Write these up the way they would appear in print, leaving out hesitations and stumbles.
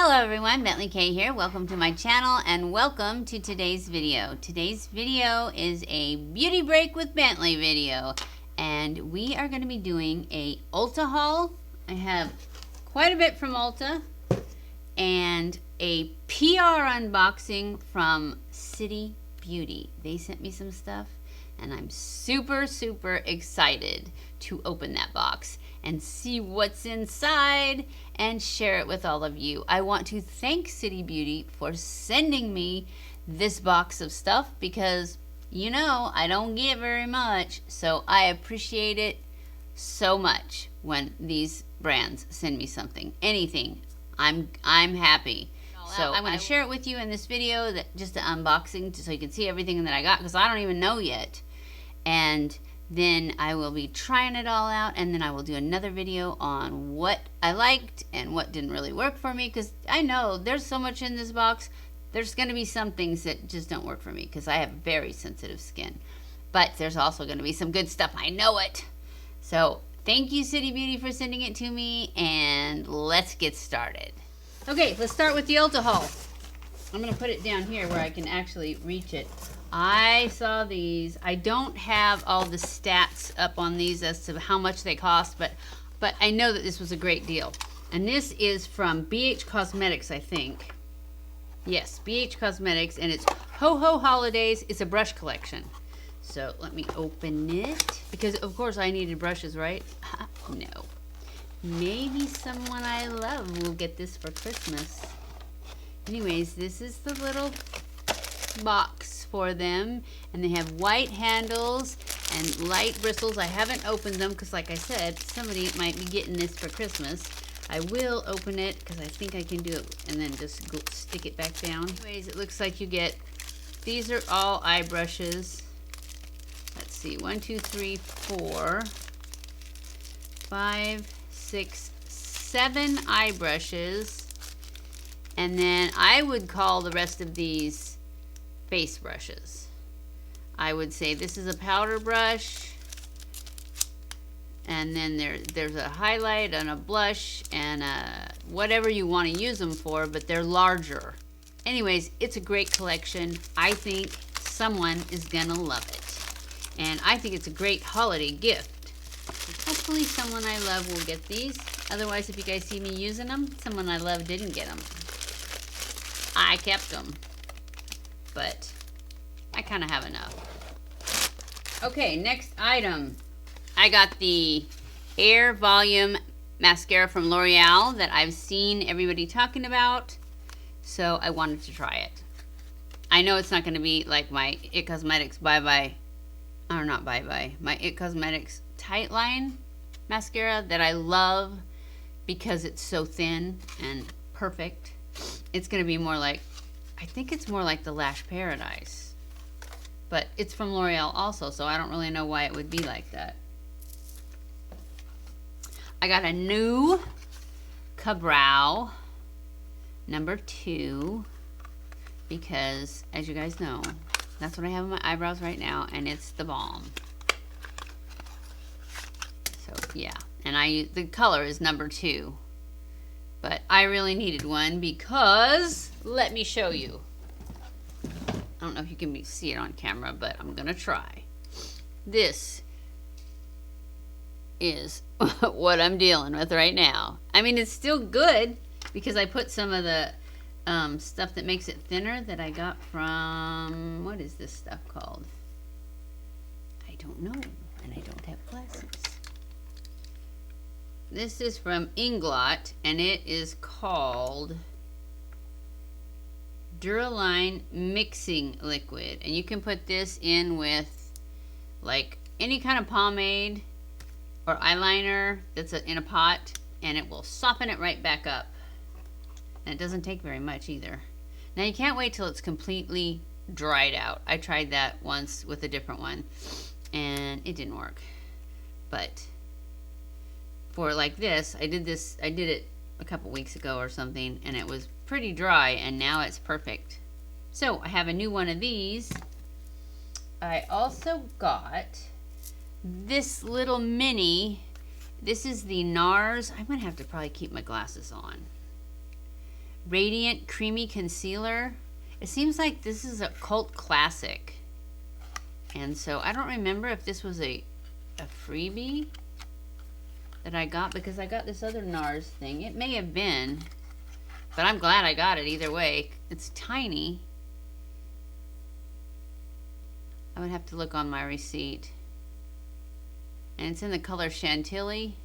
Hello everyone, BentlyK here. Welcome to my channel and welcome to today's video. Today's video is a beauty break with Bentley video and we are going to be doing a Ulta haul. I have quite a bit from Ulta and a PR unboxing from City Beauty. They sent me some stuff and I'm super excited to open that box and see what's inside and share it with all of you. I want to thank City Beauty for sending me this box of stuff because, you know, I don't get very much, so I appreciate it so much when these brands send me something, anything. I'm happy. So I'm going to share it with you in this video, that just an unboxing, so you can see everything that I got, because I don't even know yet. And then I will be trying it all out, and then I will do another video on what I liked and what didn't really work for me, because I know there's so much in this box. There's going to be some things that just don't work for me because I have very sensitive skin. But there's also going to be some good stuff. I know it. So thank you, City Beauty, for sending it to me, and let's get started. Okay, let's start with the Ulta haul. I'm going to put it down here where I can actually reach it. I saw these. I don't have all the stats up on these as to how much they cost, but I know that this was a great deal. And this is from BH Cosmetics, I think. Yes, BH Cosmetics, and it's Ho Ho Holidays. It's a brush collection. So let me open it, because of course I needed brushes, right? No. Maybe someone I love will get this for Christmas. Anyways, this is the little box for them, and they have white handles and light bristles. I haven't opened them because, like I said, somebody might be getting this for Christmas. I will open it because I think I can do it and then just stick it back down. Anyways, it looks like you get, these are all eye brushes. Let's see, 1, 2, 3, 4, 5, 6, 7 eye brushes, and then I would call the rest of these face brushes. I would say this is a powder brush, and then there's a highlight and a blush and whatever you want to use them for, but they're larger. Anyways, it's a great collection. I think someone is gonna love it, and I think it's a great holiday gift. Hopefully someone I love will get these. Otherwise, if you guys see me using them, someone I love didn't get them. I kept them, but I kind of have enough. Okay, next item. I got the Air Volume Mascara from L'Oreal that I've seen everybody talking about, so I wanted to try it. I know it's not going to be like my It Cosmetics my It Cosmetics Tight Line mascara that I love because it's so thin and perfect. It's going to be more like, I think it's more like the Lash Paradise, but it's from L'Oreal also, so I don't really know why it would be like that. I got a new Ka-Brow number 2 because, as you guys know, that's what I have on my eyebrows right now, and it's the bomb. So yeah, and the color is number 2. But I really needed one because, let me show you. I don't know if you can see it on camera, but I'm going to try. This is what I'm dealing with right now. I mean, it's still good because I put some of the stuff that makes it thinner that I got from, what is this stuff called? I don't know, and I don't have glasses. This is from Inglot, and it is called Duraline Mixing Liquid. And you can put this in with like any kind of pomade or eyeliner that's in a pot, and it will soften it right back up. And it doesn't take very much either. Now you can't wait till it's completely dried out. I tried that once with a different one, and it didn't work. But for like this, I did it a couple weeks ago or something, and it was pretty dry, and now it's perfect. So I have a new one of these. I also got this little mini. This is the Nars. I'm gonna have to probably keep my glasses on. Radiant Creamy Concealer. It seems like this is a cult classic. And so I don't remember if this was a freebie that I got, because I got this other Nars thing. It may have been, but I'm glad I got it either way. It's tiny. I would have to look on my receipt. And it's in the color Chantilly,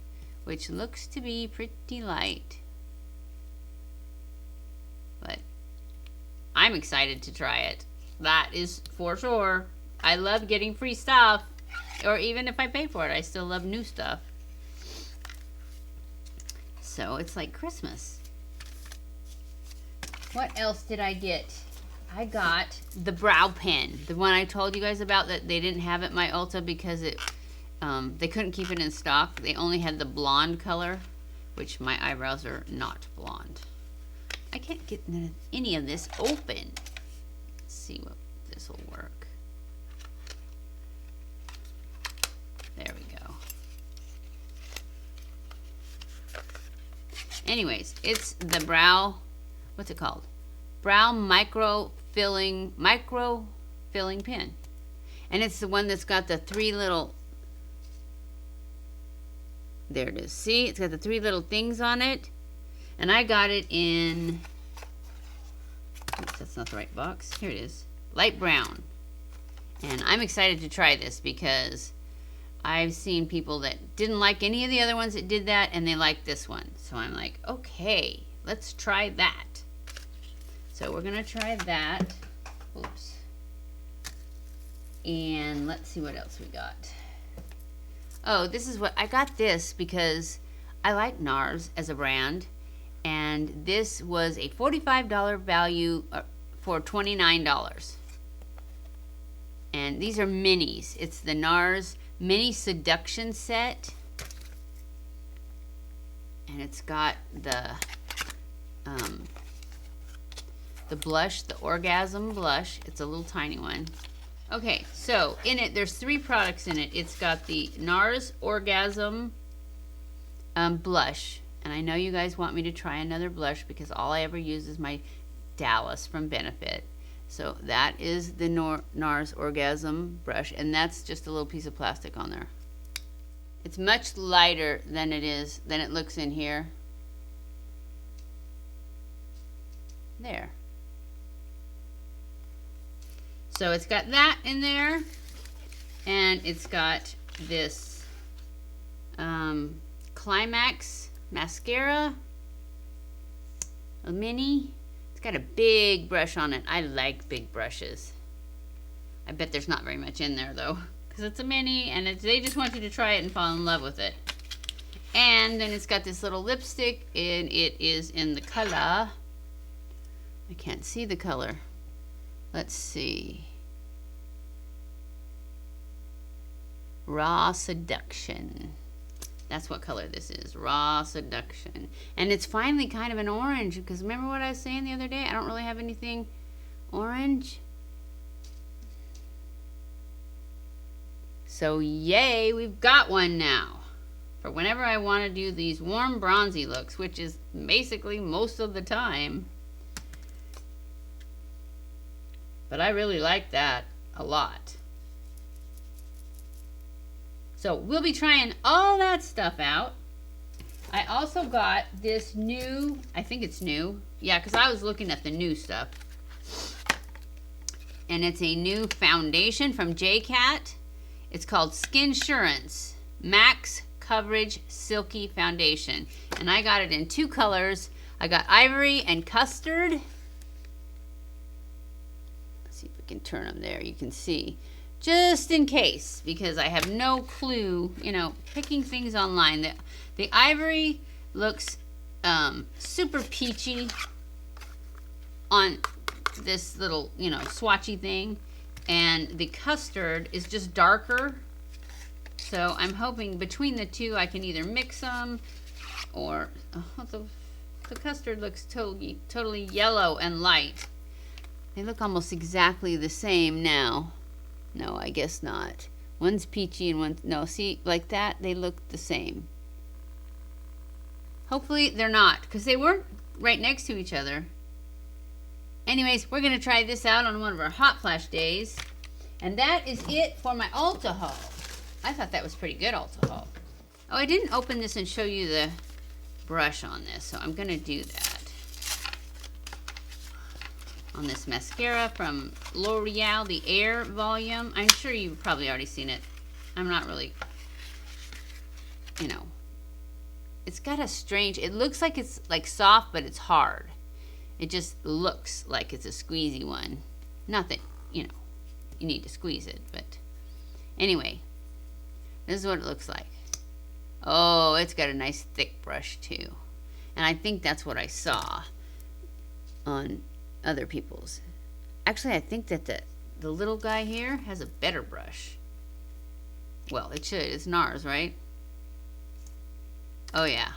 which looks to be pretty light. But I'm excited to try it. That is for sure. I love getting free stuff. Or even if I pay for it, I still love new stuff. So it's like Christmas. What else did I get? I got the brow pen. The one I told you guys about that they didn't have at my Ulta because they couldn't keep it in stock. They only had the blonde color, which my eyebrows are not blonde. I can't get any of this open. Let's see what this will work. There we go. Anyways, it's the brow, what's it called? Brow Microfilling pen. And it's the one that's got the 3 little, there it is. See, it's got the 3 little things on it. And I got it in, oops, that's not the right box. Here it is, light brown. And I'm excited to try this because I've seen people that didn't like any of the other ones that did that, and they like this one. So I'm like, okay, let's try that. So we're gonna try that. Oops. And let's see what else we got. Oh, this is what, I got this because I like Nars as a brand. And this was a $45 value for $29. And these are minis. It's the Nars Mini Seduction set. And it's got the blush, the Orgasm blush. It's a little tiny one. Okay, so in it, there's 3 products in it. It's got the Nars Orgasm blush. And I know you guys want me to try another blush because all I ever use is my Dallas from Benefit. So that is the Nars Orgasm brush, and that's just a little piece of plastic on there. It's much lighter than it looks in here. There. So it's got that in there, and it's got this Climax mascara, a mini. It's got a big brush on it. I like big brushes. I bet there's not very much in there though, because it's a mini and they just want you to try it and fall in love with it. And then it's got this little lipstick, and it is in the color, I can't see the color. Let's see. Raw Seduction. That's what color this is, Raw Seduction. And it's finally kind of an orange, because remember what I was saying the other day? I don't really have anything orange. So yay, we've got one now. For whenever I want to do these warm bronzy looks, which is basically most of the time. But I really like that a lot. So we'll be trying all that stuff out. I also got this new, I think it's new. Yeah, because I was looking at the new stuff. And it's a new foundation from JCat. It's called Skinsurance Max Coverage Silky Foundation. And I got it in 2 colors. I got Ivory and Custard. Let's see if we can turn them there. You can see. Just in case, because I have no clue, you know, picking things online. The Ivory looks super peachy on this little, you know, swatchy thing. And the Custard is just darker. So I'm hoping between the two I can either mix them or... Oh, the Custard looks totally yellow and light. They look almost exactly the same now. No, I guess not. One's peachy and one's... No, see, like that, they look the same. Hopefully they're not, because they weren't right next to each other. Anyways, we're going to try this out on one of our hot flash days. And that is it for my Ulta haul. I thought that was pretty good Ulta haul. Oh, I didn't open this and show you the brush on this, so I'm going to do that. On this mascara from L'Oreal, the Air Volume. I'm sure you've probably already seen it. I'm not really, you know. It's got a strange, it looks like it's like soft, but it's hard. It just looks like it's a squeezy one. Not that, you know, you need to squeeze it, but anyway, this is what it looks like. Oh, it's got a nice thick brush too. And I think that's what I saw on other people's. Actually, I think that the little guy here has a better brush. Well, it should. It's Nars, right? Oh, yeah.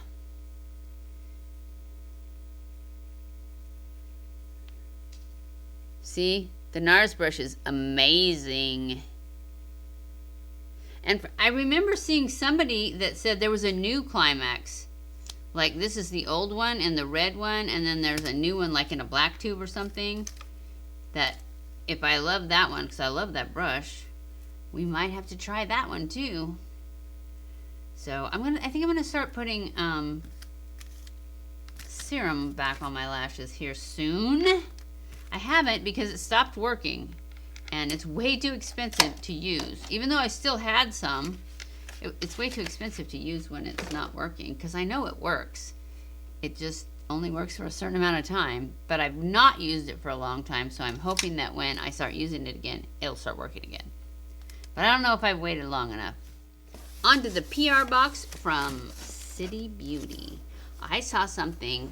See? The Nars brush is amazing. And I remember seeing somebody that said there was a new Climax. Like, this is the old one and the red one, and then there's a new one like in a black tube or something. That, if I love that one, because I love that brush, we might have to try that one too. So, I think I'm gonna start putting serum back on my lashes here soon. I haven't because it stopped working. And it's way too expensive to use. Even though I still had some, it's way too expensive to use when it's not working. Because I know it works. It just only works for a certain amount of time. But I've not used it for a long time. So I'm hoping that when I start using it again, it'll start working again. But I don't know if I've waited long enough. Onto the PR box from City Beauty. I saw something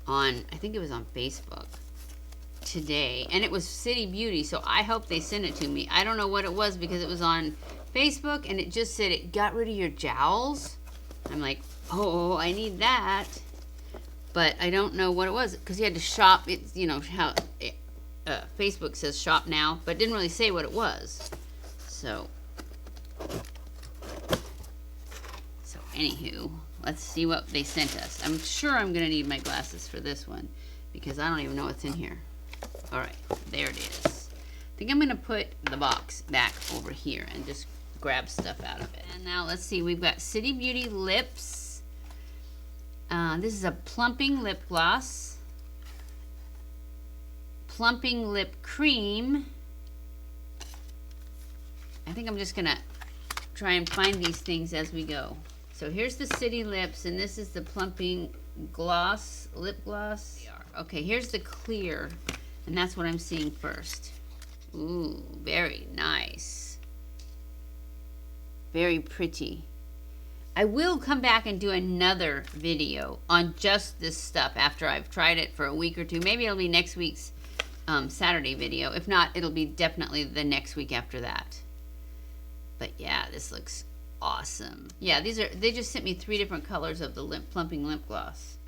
on, I think it was on Facebook today, and it was City Beauty, so I hope they sent it to me. I don't know what it was because it was on Facebook and it just said it got rid of your jowls. I'm like, oh, I need that, but I don't know what it was because you had to shop. It's, you know how Facebook says shop now, but it didn't really say what it was. So anywho, let's see what they sent us. I'm sure I'm gonna need my glasses for this one because I don't even know what's in here. All right, there it is. I think I'm gonna put the box back over here and just grab stuff out of it. And now let's see, we've got City Beauty lips. This is a plumping lip gloss, plumping lip cream. I think I'm just gonna try and find these things as we go. So here's the City lips, and this is the plumping gloss, lip gloss. Okay, here's the clear. And that's what I'm seeing first. Ooh, very nice. Very pretty. I will come back and do another video on just this stuff after I've tried it for a week or two. Maybe it'll be next week's Saturday video. If not, it'll be definitely the next week after that. But yeah, this looks awesome. Yeah, they just sent me 3 different colors of the plumping lip gloss.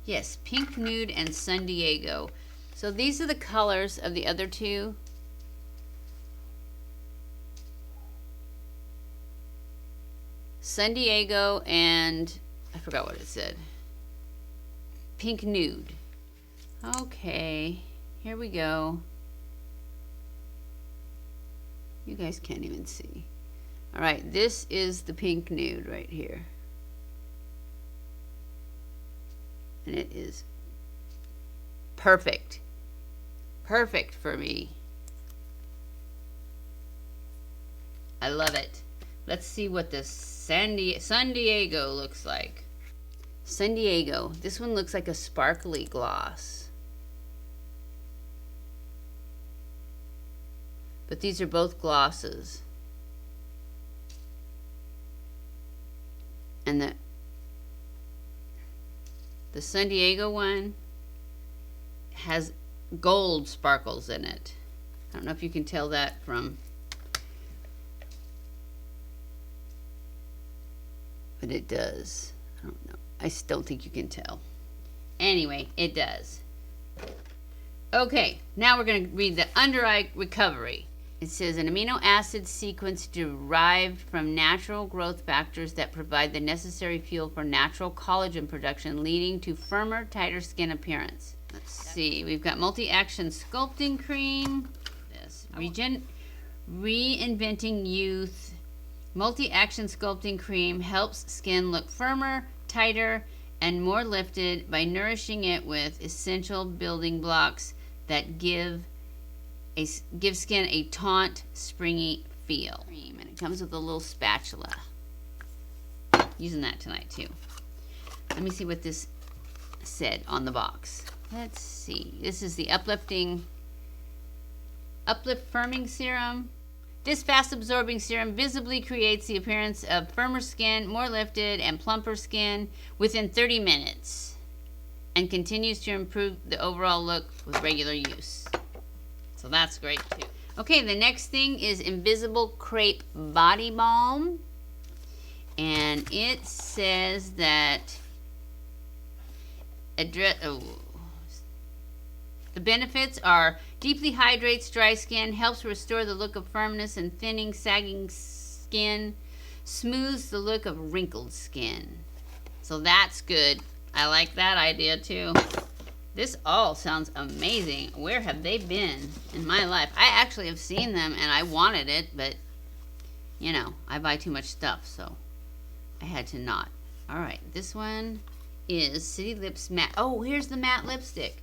Yes, Pink Nude and San Diego. So these are the colors of the other two. San Diego and I forgot what it said. Pink Nude. Okay, here we go. You guys can't even see. All right, this is the Pink Nude right here. And it is perfect. Perfect for me. I love it. Let's see what this San Diego looks like. San Diego. This one looks like a sparkly gloss. But these are both glosses. And the San Diego one has gold sparkles in it. I don't know if you can tell that from, but it does. I don't know. I still think you can tell. Anyway, it does. Okay, now we're going to read the under eye recovery. It says an amino acid sequence derived from natural growth factors that provide the necessary fuel for natural collagen production, leading to firmer, tighter skin appearance. Let's see. We've got multi-action sculpting cream. This reinventing youth. Multi-action sculpting cream helps skin look firmer, tighter, and more lifted by nourishing it with essential building blocks that give skin a taut, springy feel. And it comes with a little spatula. Using that tonight too. Let me see what this said on the box. Let's see. This is the Uplift Firming Serum. This fast-absorbing serum visibly creates the appearance of firmer skin, more lifted, and plumper skin within 30 minutes, and continues to improve the overall look with regular use. So that's great too. Okay, the next thing is Invisible Crepe Body Balm, and it says that the benefits are deeply hydrates dry skin, helps restore the look of firmness and thinning, sagging skin, smooths the look of wrinkled skin. So that's good. I like that idea too. This all sounds amazing. Where have they been in my life? I actually have seen them and I wanted it, but you know, I buy too much stuff, so I had to not. All right, this one is City Lips Matte. Oh, here's the matte lipstick.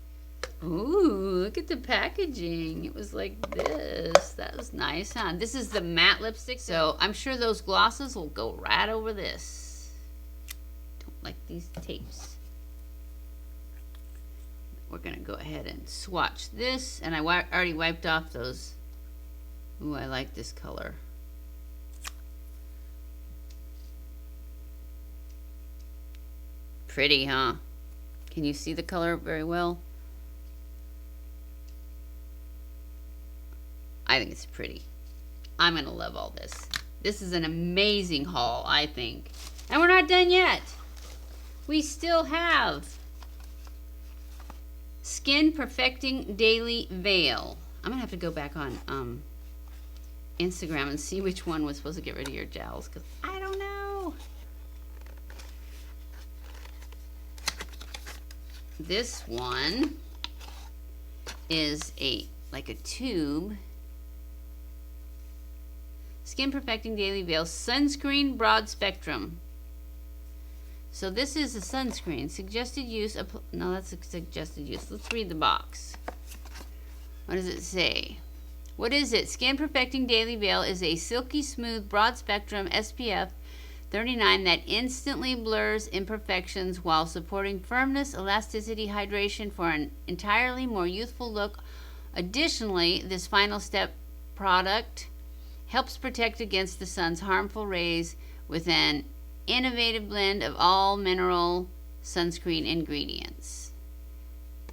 Ooh, look at the packaging. It was like this. That was nice, huh? This is the matte lipstick, so I'm sure those glosses will go right over this. Don't like these tapes. We're gonna go ahead and swatch this, and I already wiped off those. Ooh, I like this color. Pretty, huh? Can you see the color very well? I think it's pretty. I'm gonna love all this. This is an amazing haul, I think. And we're not done yet. We still have Skin Perfecting Daily Veil. I'm gonna have to go back on Instagram and see which one was supposed to get rid of your gels, because I don't know. This one is like a tube. Skin Perfecting Daily Veil Sunscreen Broad Spectrum. So this is a sunscreen. Suggested use. No, that's a suggested use. Let's read the box. What does it say? What is it? Skin Perfecting Daily Veil is a silky smooth broad spectrum SPF 39 that instantly blurs imperfections while supporting firmness, elasticity, hydration for an entirely more youthful look. Additionally, this final step product helps protect against the sun's harmful rays with an innovative blend of all mineral sunscreen ingredients.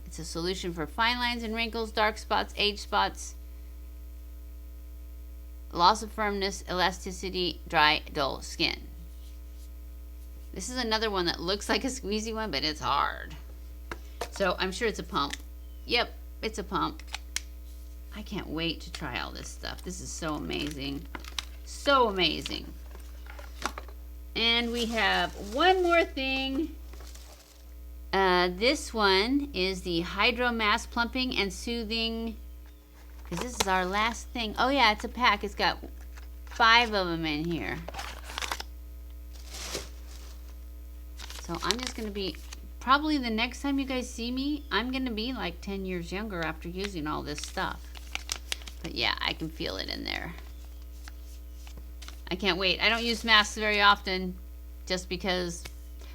It's a solution for fine lines and wrinkles, dark spots, age spots, loss of firmness, elasticity, dry, dull skin. This is another one that looks like a squeezy one, but it's hard. So I'm sure it's a pump. Yep, it's a pump. I can't wait to try all this stuff. This is so amazing. So amazing. And we have one more thing. This one is the Hydro Mask Plumping and Soothing. Because this is our last thing. Oh yeah, it's a pack. It's got 5 of them in here. So I'm just going to be, probably the next time you guys see me, I'm going to be like 10 years younger after using all this stuff. But yeah, I can feel it in there. I can't wait. I don't use masks very often just because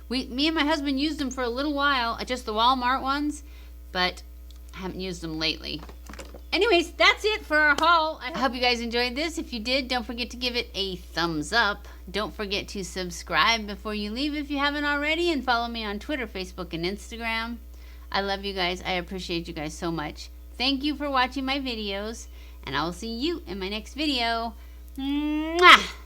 me and my husband used them for a little while, just the Walmart ones, but I haven't used them lately. Anyways, that's it for our haul. I hope you guys enjoyed this. If you did, don't forget to give it a thumbs up. Don't forget to subscribe before you leave if you haven't already, and follow me on Twitter, Facebook, and Instagram. I love you guys. I appreciate you guys so much. Thank you for watching my videos, and I will see you in my next video. Mwah!